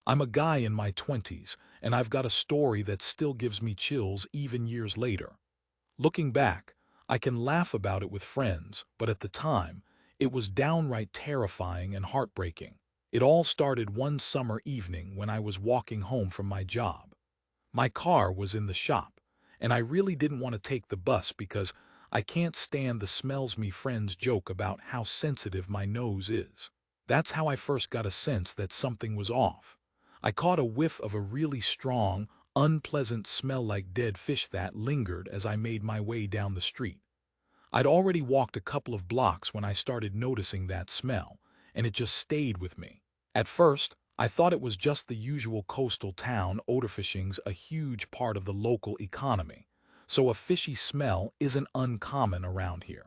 I'm a guy in my 20s, and I've got a story that still gives me chills even years later. Looking back, I can laugh about it with friends, but at the time, it was downright terrifying and heartbreaking. It all started one summer evening when I was walking home from my job. My car was in the shop, and I really didn't want to take the bus because I can't stand the smells. Me friends joke about how sensitive my nose is. That's how I first got a sense that something was off. I caught a whiff of a really strong, unpleasant smell like dead fish that lingered as I made my way down the street. I'd already walked a couple of blocks when I started noticing that smell, and it just stayed with me. At first, I thought it was just the usual coastal town. Overfishing's a huge part of the local economy, so a fishy smell isn't uncommon around here.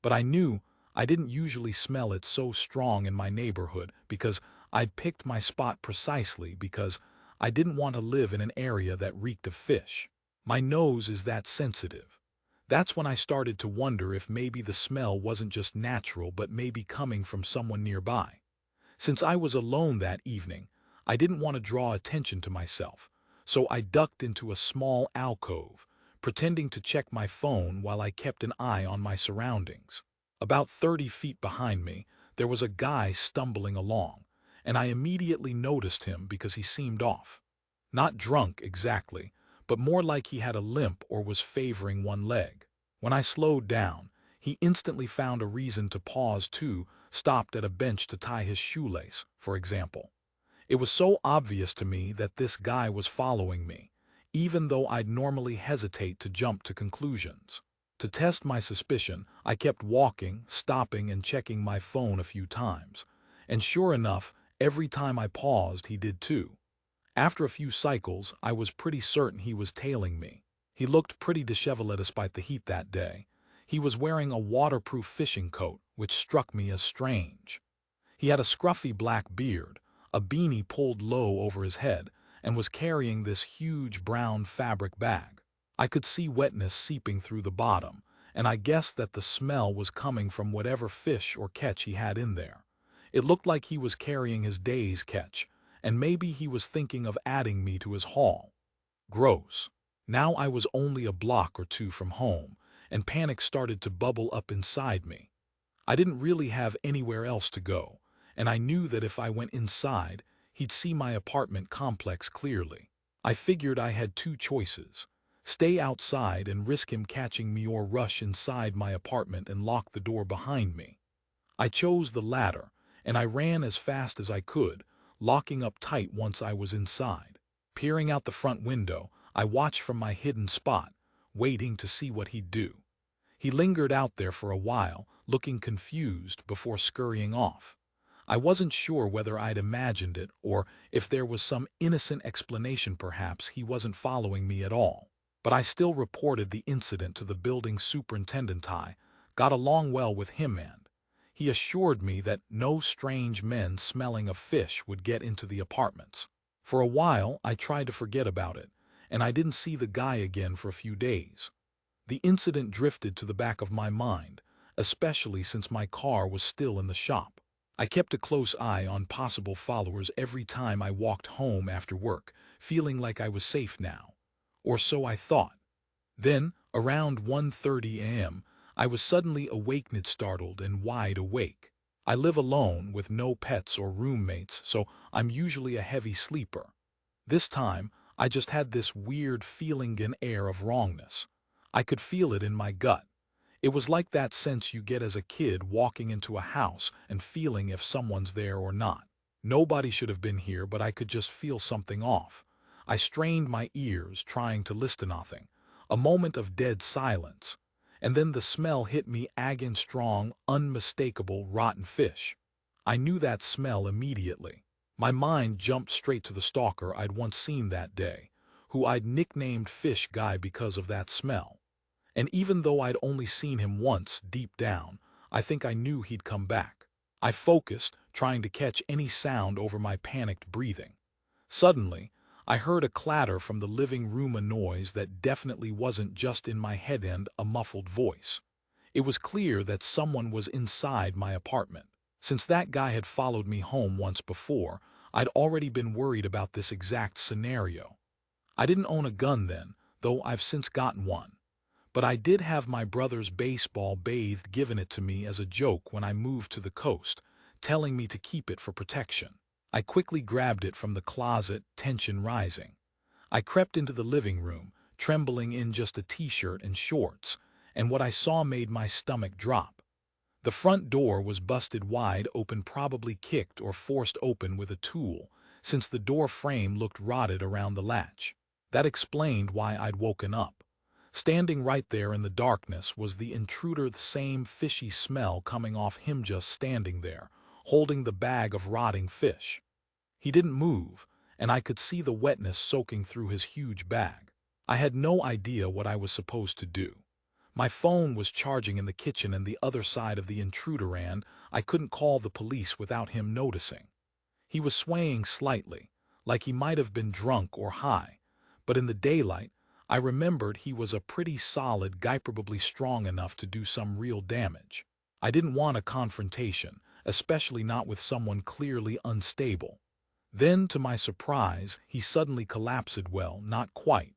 But I knew I didn't usually smell it so strong in my neighborhood because I'd picked my spot precisely because I didn't want to live in an area that reeked of fish. My nose is that sensitive. That's when I started to wonder if maybe the smell wasn't just natural but maybe coming from someone nearby. Since I was alone that evening, I didn't want to draw attention to myself, so I ducked into a small alcove, pretending to check my phone while I kept an eye on my surroundings. About 30 feet behind me, there was a guy stumbling along, and I immediately noticed him because he seemed off. Not drunk exactly, but more like he had a limp or was favoring one leg. When I slowed down, he instantly found a reason to pause too, stopped at a bench to tie his shoelace, for example. It was so obvious to me that this guy was following me, even though I'd normally hesitate to jump to conclusions. To test my suspicion, I kept walking, stopping and checking my phone a few times. And sure enough, every time I paused, he did too. After a few cycles, I was pretty certain he was tailing me. He looked pretty disheveled despite the heat that day. He was wearing a waterproof fishing coat, which struck me as strange. He had a scruffy black beard, a beanie pulled low over his head, and was carrying this huge brown fabric bag. I could see wetness seeping through the bottom, and I guessed that the smell was coming from whatever fish or catch he had in there. It looked like he was carrying his day's catch, and maybe he was thinking of adding me to his haul. Gross. Now I was only a block or two from home, and panic started to bubble up inside me. I didn't really have anywhere else to go, and I knew that if I went inside, he'd see my apartment complex clearly. I figured I had two choices: stay outside and risk him catching me or rush inside my apartment and lock the door behind me. I chose the latter, and I ran as fast as I could, locking up tight once I was inside. Peering out the front window, I watched from my hidden spot, waiting to see what he'd do. He lingered out there for a while, looking confused before scurrying off. I wasn't sure whether I'd imagined it or if there was some innocent explanation. Perhaps he wasn't following me at all. But I still reported the incident to the building superintendent. I got along well with him, and he assured me that no strange men smelling of fish would get into the apartments. For a while, I tried to forget about it, and I didn't see the guy again for a few days. The incident drifted to the back of my mind, especially since my car was still in the shop. I kept a close eye on possible followers every time I walked home after work, feeling like I was safe now. Or so I thought. Then, around 1:30 a.m., I was suddenly awakened, startled and wide awake. I live alone with no pets or roommates, so I'm usually a heavy sleeper. This time, I just had this weird feeling, an air of wrongness. I could feel it in my gut. It was like that sense you get as a kid walking into a house and feeling if someone's there or not. Nobody should have been here, but I could just feel something off. I strained my ears, trying to listen. Nothing. A moment of dead silence. And then the smell hit me, again, strong, unmistakable, rotten fish. I knew that smell immediately. My mind jumped straight to the stalker I'd once seen that day, who I'd nicknamed Fish Guy because of that smell. And even though I'd only seen him once, deep down, I think I knew he'd come back. I focused, trying to catch any sound over my panicked breathing. Suddenly, I heard a clatter from the living room, a noise that definitely wasn't just in my head, and a muffled voice. It was clear that someone was inside my apartment. Since that guy had followed me home once before, I'd already been worried about this exact scenario. I didn't own a gun then, though I've since gotten one. But I did have my brother's baseball bathed given it to me as a joke when I moved to the coast, telling me to keep it for protection. I quickly grabbed it from the closet, tension rising. I crept into the living room, trembling in just a t-shirt and shorts, and what I saw made my stomach drop. The front door was busted wide open, probably kicked or forced open with a tool, since the door frame looked rotted around the latch. That explained why I'd woken up. Standing right there in the darkness was the intruder, the same fishy smell coming off him just standing there, holding the bag of rotting fish. He didn't move, and I could see the wetness soaking through his huge bag. I had no idea what I was supposed to do. My phone was charging in the kitchen and the other side of the intruder, and I couldn't call the police without him noticing. He was swaying slightly, like he might have been drunk or high, but in the daylight, I remembered he was a pretty solid guy, probably strong enough to do some real damage. I didn't want a confrontation, especially not with someone clearly unstable. Then, to my surprise, he suddenly collapsed. Well, not quite.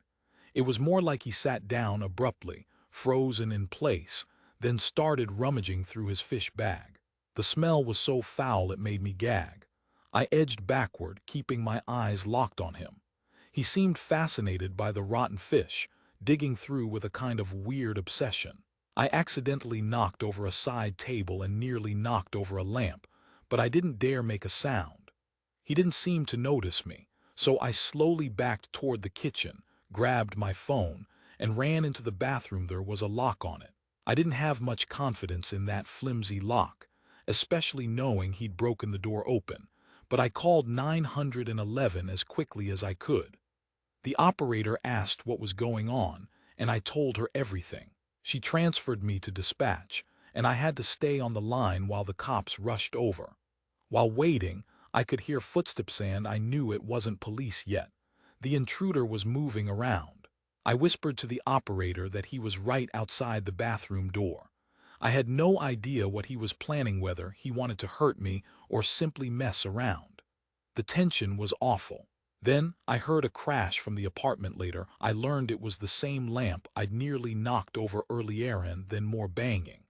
It was more like he sat down abruptly, frozen in place, then started rummaging through his fish bag. The smell was so foul it made me gag. I edged backward, keeping my eyes locked on him. He seemed fascinated by the rotten fish, digging through with a kind of weird obsession. I accidentally knocked over a side table and nearly knocked over a lamp, but I didn't dare make a sound. He didn't seem to notice me, so I slowly backed toward the kitchen, grabbed my phone, and ran into the bathroom. There was a lock on it. I didn't have much confidence in that flimsy lock, especially knowing he'd broken the door open, but I called 911 as quickly as I could. The operator asked what was going on, and I told her everything. She transferred me to dispatch, and I had to stay on the line while the cops rushed over. While waiting, I could hear footsteps, and I knew it wasn't police yet. The intruder was moving around. I whispered to the operator that he was right outside the bathroom door. I had no idea what he was planning, whether he wanted to hurt me or simply mess around. The tension was awful. Then I heard a crash from the apartment. Later, I learned it was the same lamp I'd nearly knocked over earlier, and then more banging.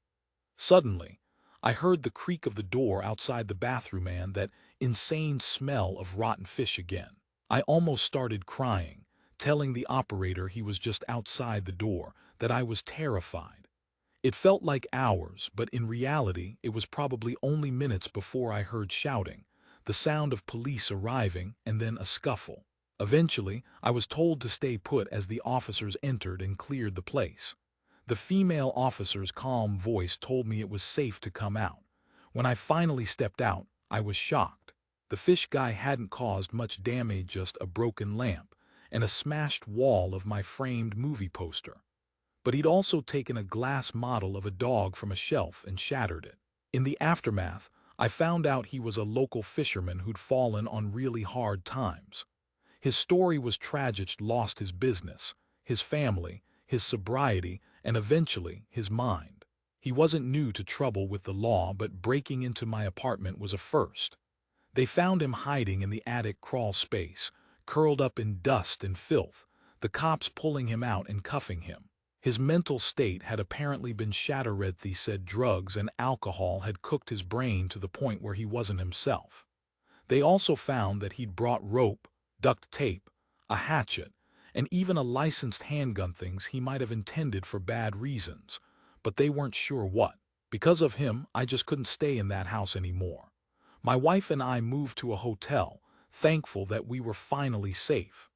Suddenly, I heard the creak of the door outside the bathroom and that insane smell of rotten fish again. I almost started crying, telling the operator he was just outside the door, that I was terrified. It felt like hours, but in reality, it was probably only minutes before I heard shouting, the sound of police arriving, and then a scuffle. Eventually, I was told to stay put as the officers entered and cleared the place. The female officer's calm voice told me it was safe to come out. When I finally stepped out, I was shocked. The fish guy hadn't caused much damage, just a broken lamp and a smashed wall of my framed movie poster. But he'd also taken a glass model of a dog from a shelf and shattered it. In the aftermath, I found out he was a local fisherman who'd fallen on really hard times. His story was tragic: lost his business, his family, his sobriety, and eventually his mind. He wasn't new to trouble with the law, but breaking into my apartment was a first. They found him hiding in the attic crawl space, curled up in dust and filth, the cops pulling him out and cuffing him. His mental state had apparently been shattered. They said drugs and alcohol had cooked his brain to the point where he wasn't himself. They also found that he'd brought rope, duct tape, a hatchet, and even a licensed handgun, things he might have intended for bad reasons, but they weren't sure what. Because of him, I just couldn't stay in that house anymore. My wife and I moved to a hotel, thankful that we were finally safe.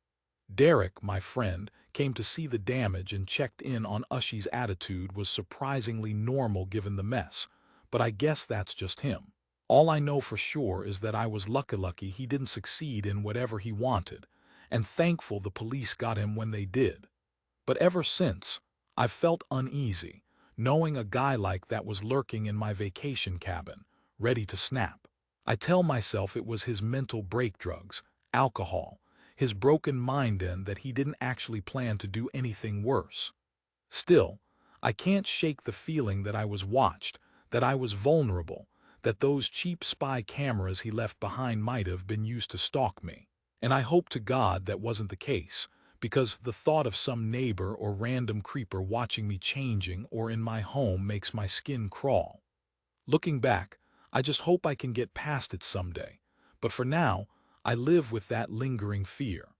Derek, my friend, came to see the damage and checked in on us. His attitude was surprisingly normal given the mess, but I guess that's just him. All I know for sure is that I was lucky he didn't succeed in whatever he wanted, and thankful the police got him when they did. But ever since, I've felt uneasy, knowing a guy like that was lurking in my vacation cabin, ready to snap. I tell myself it was his mental break, drugs, alcohol, his broken mind, and that he didn't actually plan to do anything worse. Still, I can't shake the feeling that I was watched, that I was vulnerable, that those cheap spy cameras he left behind might have been used to stalk me. And I hope to God that wasn't the case, because the thought of some neighbor or random creeper watching me changing or in my home makes my skin crawl. Looking back, I just hope I can get past it someday, but for now, I live with that lingering fear.